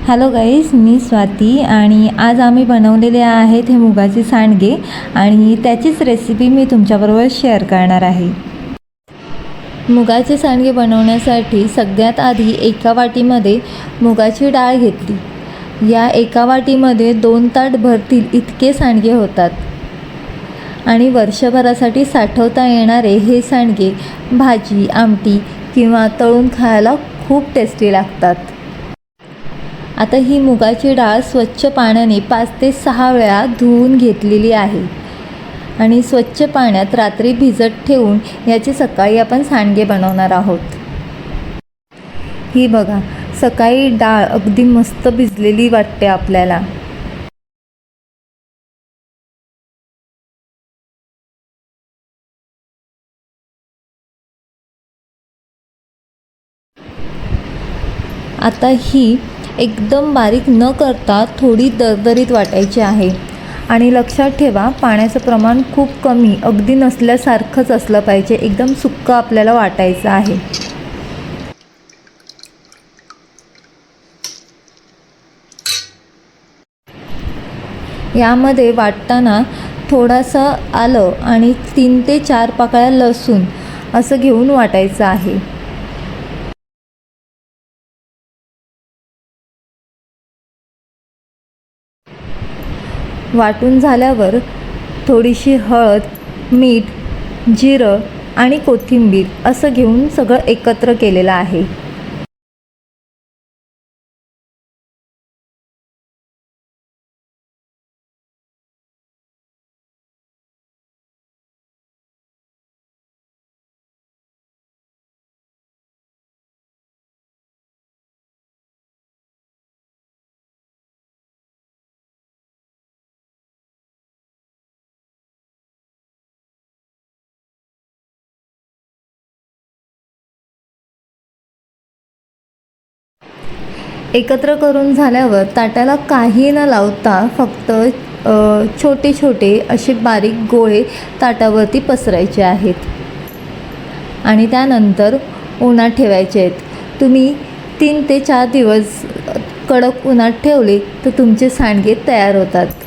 Hello guys, मी स्वाती आणि आज आम्ही बनवलेले आहेत हे मुगाचे सांडगे आणि त्याचीच रेसिपी मी तुमच्याबरोबर शेअर करणार आहे। मुगाचे सांडगे बनवण्यासाठी सगळ्यात आधी एका वाटीमध्ये मुगाची डाळ घेतली। या एका वाटीमध्ये 2 ताट भरतील इतके सांडगे होतात आणि वर्षभरासाठी साठवता येणारे हे सांडगे भाजी, आमटी किंवा तळून खायला खूप टेस्टी लागतात। आता ही मुगाची डाळ स्वच्छ पाण्याने 5 ते 6 वेळा धुवून घेतलेली आहे आणि स्वच्छ पाण्यात रात्री भिजत ठेवून याचे सकाळी आपण सांडगे बनवणार आहोत। ही बघा, सकाळी डाळ अगदी मस्त भिजलेली वाटते आपल्याला। आता ही एकदम बारीक न करता थोडी दरदरीत वाटायची आहे आणि लक्षात ठेवा, पाण्याचं प्रमाण खूप कमी, अगदी नसल्यासारखंच असलं पाहिजे। एकदम सुक्कं आपल्याला वाटायचं आहे। यामध्ये वाटताना थोडासा आलं आणि 3 ते 4 पाकळ्या लसूण असं घेऊन वाटायचं आहे। वाटून झाल्यावर थोडीशी हळद, मीठ, जिरं आणि कोथिंबीर असं घेऊन सगळं एकत्र केलेलं आहे। एकत्र करून झाल्यावर ताटाला काही न लावता फक्त छोटे छोटे असे बारीक गोळे ताटावरती पसरायचे आहेत आणि त्यानंतर उन्हात ठेवायचे आहेत। तुम्ही 3 ते 4 दिवस कडक उन्हात ठेवले तर तुमचे सांडगे तयार होतात।